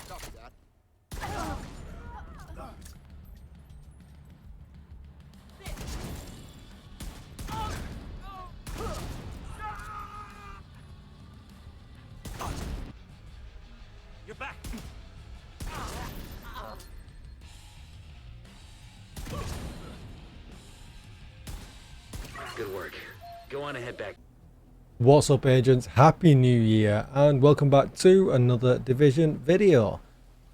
Copy that. You're back. Good work. Go on and head back. What's up, agents? Happy New Year and welcome back to another Division video.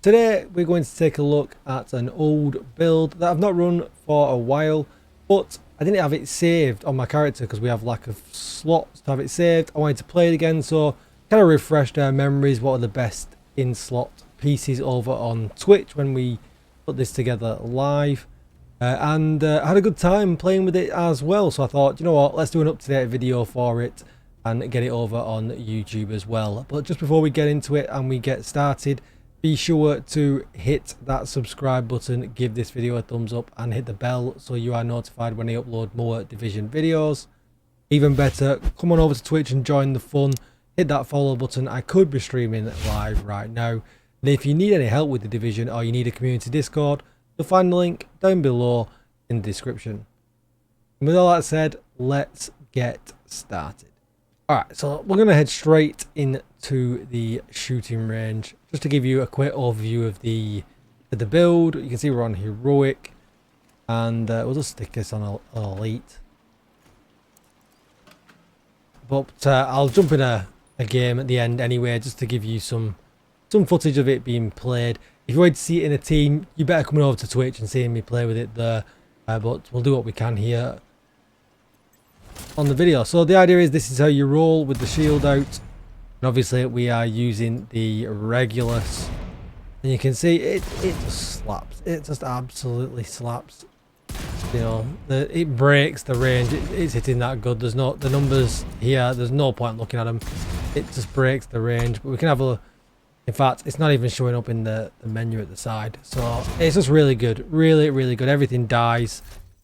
Today we're going to take a look at an old build that I've not run for a while, but I didn't have it saved on my character because we have lack of slots to have it saved. I wanted to play it again, so kind of refreshed our memories. What are the best in-slot pieces over on Twitch when we put this together live? And I had a good time playing with it as well, so I thought, you know what, let's do an up-to-date video for it and get it over on YouTube as well. But just before we get into it and we get started, be sure to hit that subscribe button, give this video a thumbs up and hit the bell so you are notified when I upload more Division videos. Even better, come on over to Twitch and join the fun. Hit that follow button. I could be streaming live right now. And if you need any help with the Division or you need a community Discord, you'll find the link down below in the description. And with all that said, let's get started. Alright, so we're going to head straight into the shooting range. Just to give you a quick overview of the build. You can see we're on heroic. And we'll just stick this on elite. But I'll jump in a game at the end anyway, just to give you some footage of it being played. If you want to see it in a team, you better come over to Twitch and seeing me play with it there. But we'll do what we can here on the video. So the idea is this is how you roll with the shield out. And obviously we are using the Regulus. And you can see it just slaps. It just absolutely slaps. You know, it breaks the range. It's hitting that good. There's no, the numbers here, there's no point looking at them. It just breaks the range. But we can have a, in fact, it's not even showing up in the menu at the side. So it's just really good. Really, really good. Everything dies.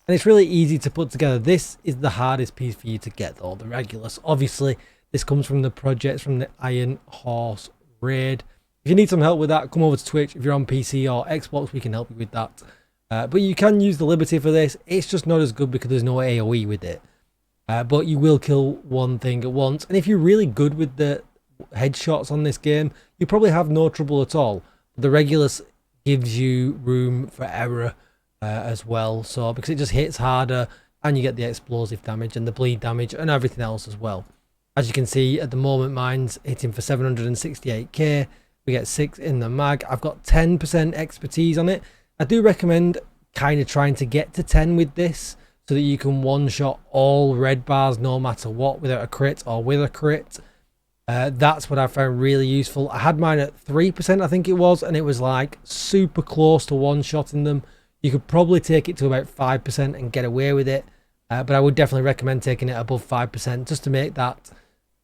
And it's really easy to put together. This is the hardest piece for you to get though, the Regulus. Obviously, this comes from the projects from the Iron Horse raid. If you need some help with that, come over to Twitch. If you're on PC or Xbox, we can help you with that. But you can use the Liberty for this. It's just not as good because there's no AoE with it. But you will kill one thing at once. And if you're really good with the headshots on this game, you probably have no trouble at all. The Regulus gives you room for error as well, so because it just hits harder and you get the explosive damage and the bleed damage and everything else as well. As you can see at the moment, mine's hitting for 768k. We get 6 in the mag. I've got 10% expertise on it. I do recommend kind of trying to get to 10 with this so that you can one-shot all red bars no matter what, without a crit or with a crit. That's what I found really useful. I had mine at 3%, I think it was, and it was like super close to one-shotting them. You could probably take it to about 5% and get away with it, but I would definitely recommend taking it above 5% just to make that.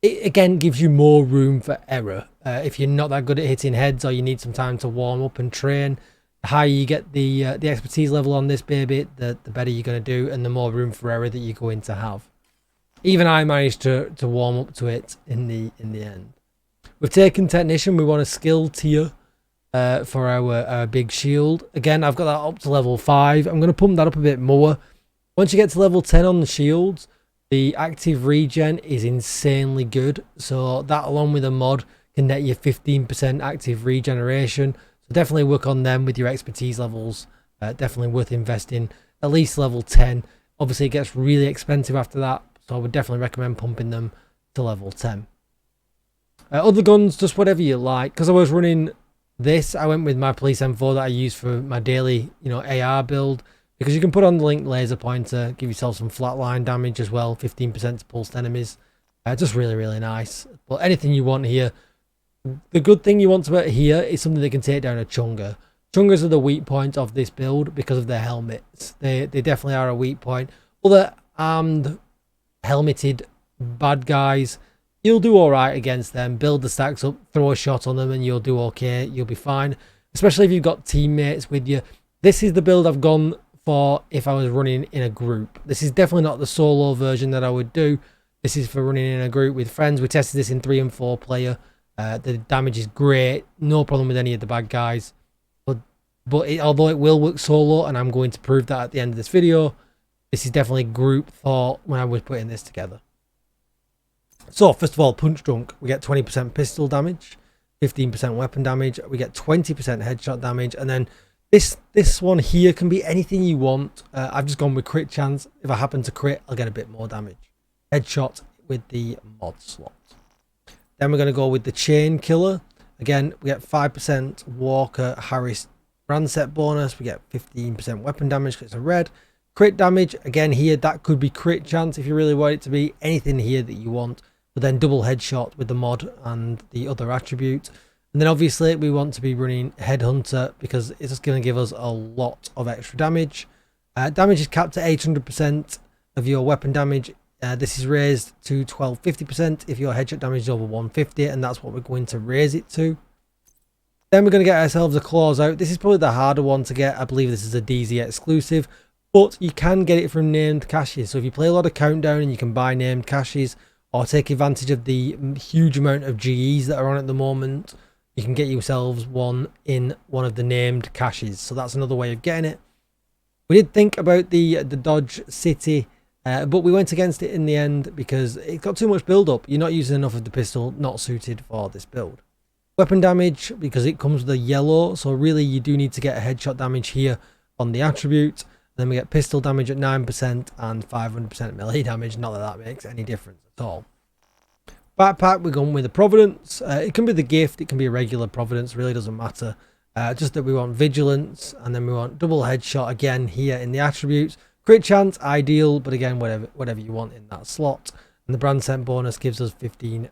It again gives you more room for error. If you're not that good at hitting heads or you need some time to warm up and train, the higher you get the expertise level on this baby, the better you're going to do and the more room for error that you're going to have. Even I managed to warm up to it in the end. We've taken Technician. We want a skill tier for our big shield. Again, I've got that up to level 5. I'm going to pump that up a bit more. Once you get to level 10 on the shields, the active regen is insanely good. So that, along with a mod, can net you 15% active regeneration. So definitely work on them with your expertise levels. Definitely worth investing. At least level 10. Obviously, it gets really expensive after that. So I would definitely recommend pumping them to level 10. Other guns, just whatever you like. Because I was running this, I went with my Police M4 that I use for my daily, AR build. Because you can put on the linked laser pointer, give yourself some flatline damage as well, 15% to pulsed enemies. Just really, really nice. But anything you want here. The good thing you want to put here is something that can take down a Chunga. Chungas are the weak point of this build because of their helmets. They definitely are a weak point. Other armed, helmeted bad guys, you'll do alright against them. Build the stacks up, throw a shot on them and you'll do okay. You'll be fine. Especially if you've got teammates with you. This is the build I've gone for if I was running in a group. This is definitely not the solo version that I would do. This is for running in a group with friends. We tested this in 3 and 4 player. The damage is great, no problem with any of the bad guys. Although it will work solo, and I'm going to prove that at the end of this video, this is definitely group thought when I was putting this together. So first of all, Punch Drunk, we get 20% pistol damage, 15% weapon damage, we get 20% headshot damage, and then this one here can be anything you want. I've just gone with crit chance. If I happen to crit, I'll get a bit more damage. Headshot with the mod slot. Then we're going to go with the Chain Killer. Again, we get 5% Walker Harris brand set bonus. We get 15% weapon damage because it's a red. Crit damage, again here, that could be crit chance if you really want it to be. Anything here that you want. But then double headshot with the mod and the other attribute. And then obviously we want to be running Headhunter because it's just going to give us a lot of extra damage. Damage is capped at 800% of your weapon damage. This is raised to 1250% if your headshot damage is over 150, and that's what we're going to raise it to. Then we're going to get ourselves a Claws Out. This is probably the harder one to get. I believe this is a DZ exclusive, but you can get it from named caches. So if you play a lot of Countdown and you can buy named caches or take advantage of the huge amount of GEs that are on at the moment, you can get yourselves one in one of the named caches. So that's another way of getting it. We did think about the Dodge City, but we went against it in the end because it got too much build up. You're not using enough of the pistol, not suited for this build. Weapon damage, because it comes with a yellow, so really you do need to get a headshot damage here on the attribute. Then we get pistol damage at 9% and 500% melee damage. Not that that makes any difference at all. Backpack, we're going with the Providence. It can be the gift, it can be a regular Providence, really doesn't matter. Just that we want vigilance, and then we want double headshot again here in the attributes. Crit chance, ideal, but again, whatever you want in that slot. And the brand scent bonus gives us 15%.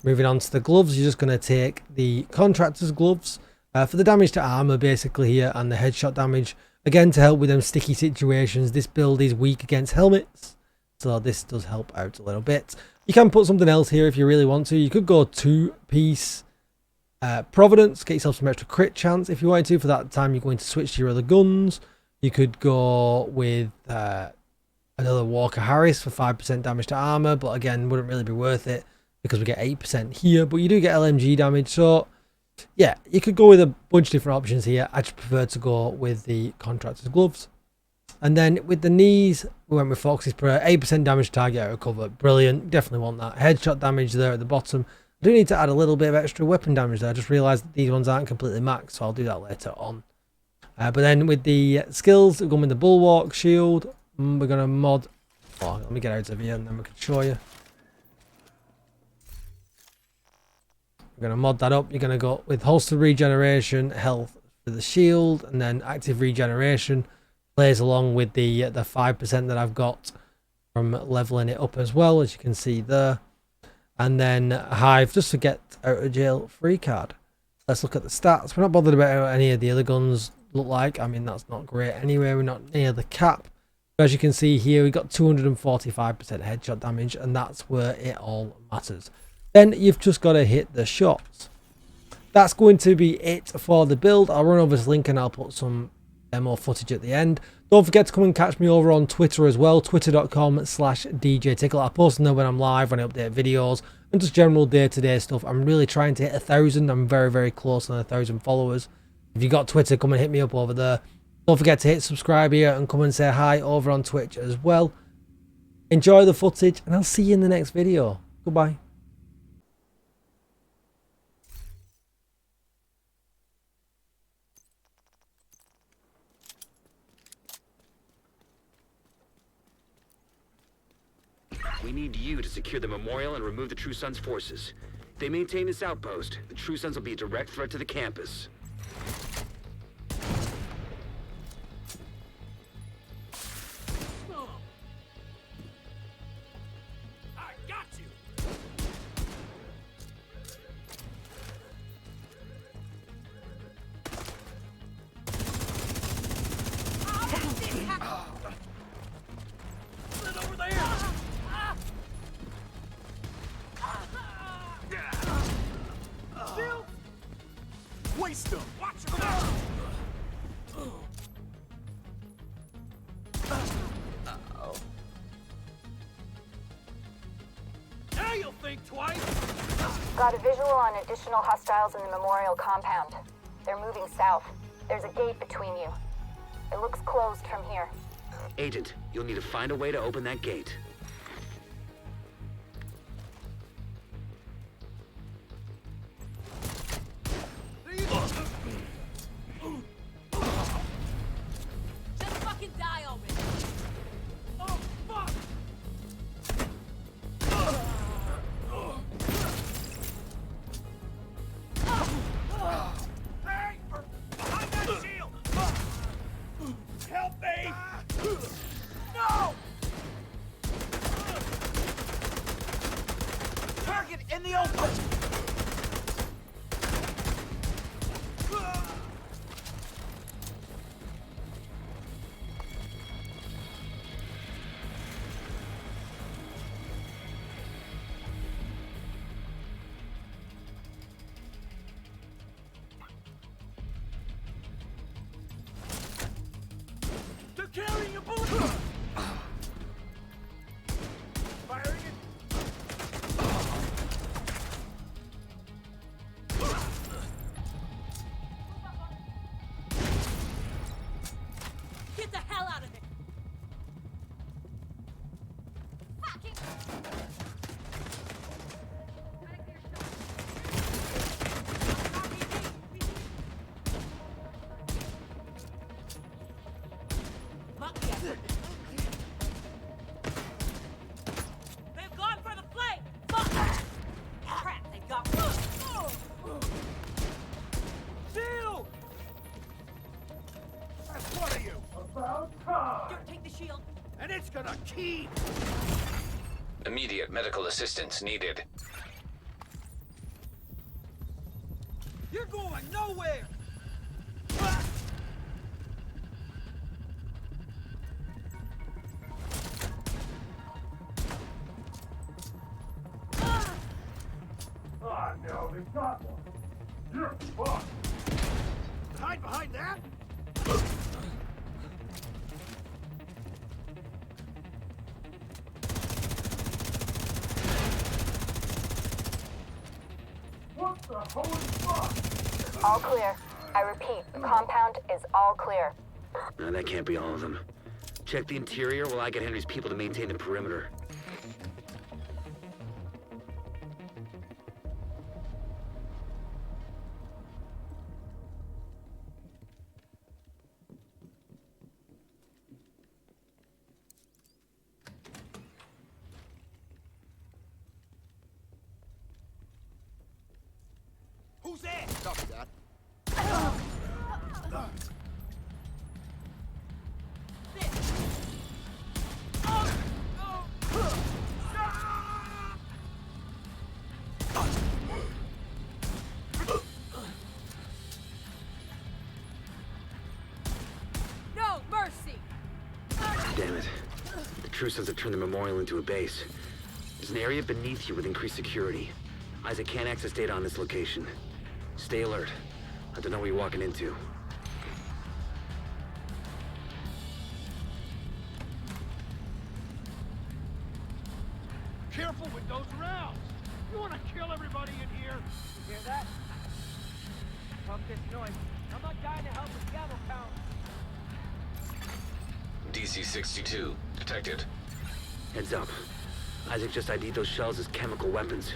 Moving on to the gloves, you're just going to take the Contractor's gloves for the damage to armor basically here, and the headshot damage. Again, to help with them sticky situations. This build is weak against helmets, so this does help out a little bit. You can put something else here if you really want to. You could go 2-piece Providence, get yourself some extra crit chance if you wanted to. For that time, you're going to switch to your other guns. You could go with another Walker Harris for 5% damage to armor, but again, wouldn't really be worth it because we get 8% here, but you do get LMG damage. So yeah, you could go with a bunch of different options here. I just prefer to go with the Contractor's gloves. And then with the knees, we went with Fox's Prayer. 8% damage target out of cover. Brilliant. Definitely want that. Headshot damage there at the bottom. I do need to add a little bit of extra weapon damage there. I just realised that these ones aren't completely maxed, so I'll do that later on. But then with the skills, we're going with the Bulwark Shield. We're going to mod... Oh, let me get out of here and then we can show you. We're going to mod that up. You're going to go with Holster Regeneration, Health for the shield, and then Active Regeneration. Plays along with the 5% that I've got from leveling it up as well, as you can see there. And then Hive, just to get out of jail free card. Let's look at the stats. We're not bothered about how any of the other guns look like. I mean, that's not great anyway. We're not near the cap. But as you can see here, we got 245% headshot damage, and that's where it all matters. Then you've just got to hit the shots. That's going to be it for the build. I'll run over this link and I'll put some demo footage at the end. Don't forget to come and catch me over on Twitter as well, twitter.com/DJTICKLE. I post them when I'm live, when I update videos, and just general day-to-day stuff. I'm really trying to hit 1,000. I'm very, very close on 1,000 followers. If you got Twitter, come and hit me up over there. Don't forget to hit subscribe here and come and say hi over on Twitch as well. Enjoy the footage, and I'll see you in the next video. Goodbye. We need you to secure the memorial and remove the True Sons' forces. If they maintain this outpost, the True Sons will be a direct threat to the campus. I got you. Sit over there. Waste them. Watch them out. Now you'll think twice. Got a visual on additional hostiles in the memorial compound. They're moving south. There's a gate between you. It looks closed from here. Agent, you'll need to find a way to open that gate. Just fucking die already. Oh, fuck! Hey! Behind that shield! Help me! No! Target in the open! They're carrying a bullet! Firing it! Get the hell out of there. They've gone for the flank! Fuck! Crap, they got one! Shield! That's one of you! About time! Don't take the shield. And it's gonna keep! Immediate medical assistance needed. You're going nowhere! Ah, no, they got one. You're fucked. Hide behind that? What the holy fuck? All clear. I repeat, the compound is all clear. No, that can't be all of them. Check the interior while I get Henry's people to maintain the perimeter. Who's there? Copy that. No mercy! Damn it. The True Sons have turned the memorial into a base. There's an area beneath you with increased security. Isaac can't access data on this location. Stay alert. I don't know what you're walking into. Careful with those rounds! You wanna kill everybody in here? You hear that? Fuck this noise. I'm not dying to help with the ammo count. DC-62 detected. Heads up. Isaac just ID'd those shells as chemical weapons.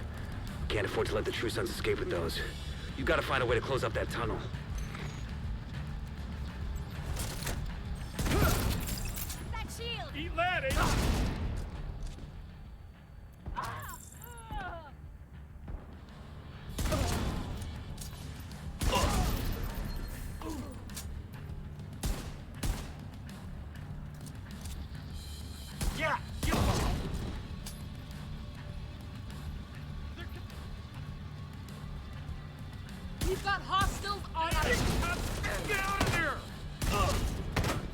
Can't afford to let the True Sons escape with those. You gotta find a way to close up that tunnel. That shield! Eat lead, eh? Yeah, you We've got hostiles on our... Get out of there!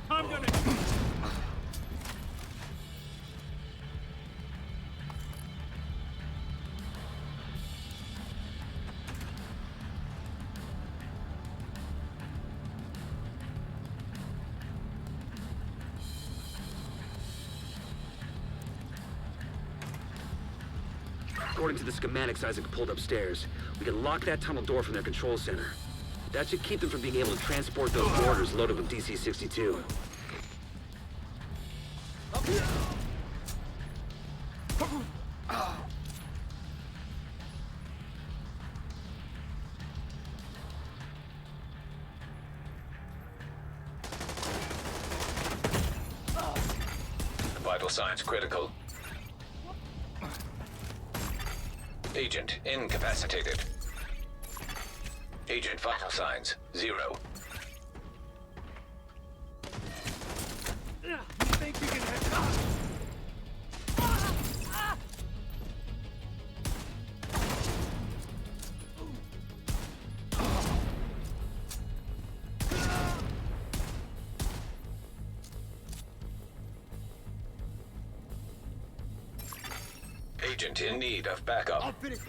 I'm gonna... According to the schematics Isaac pulled upstairs, we can lock that tunnel door from their control center. That should keep them from being able to transport those mortars loaded with DC-62. Vital signs critical. Agent incapacitated. Agent vital signs 0. You think you can handle it? Agent in need of backup. I'll finish it.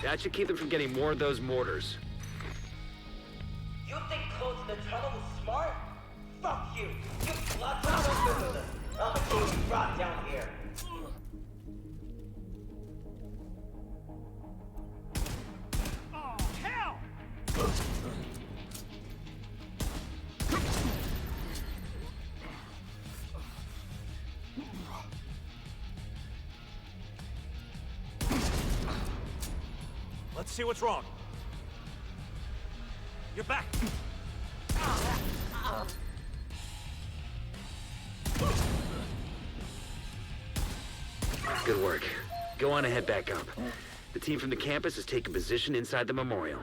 That should keep them from getting more of those mortars. You think closing the tunnel was smart? Fuck you! You slut! I'm gonna kill you right down here. Oh, hell! Let's see what's wrong. You're back. Good work. Go on and head back up. The team from the campus has taken position inside the memorial.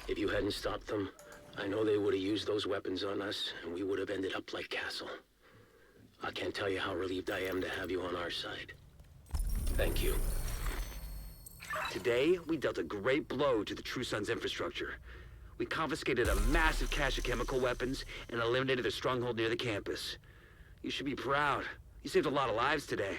If you hadn't stopped them, I know they would have used those weapons on us, and we would have ended up like Castle. I can't tell you how relieved I am to have you on our side. Thank you. Today, we dealt a great blow to the True Sons' infrastructure. We confiscated a massive cache of chemical weapons and eliminated their stronghold near the campus. You should be proud. You saved a lot of lives today.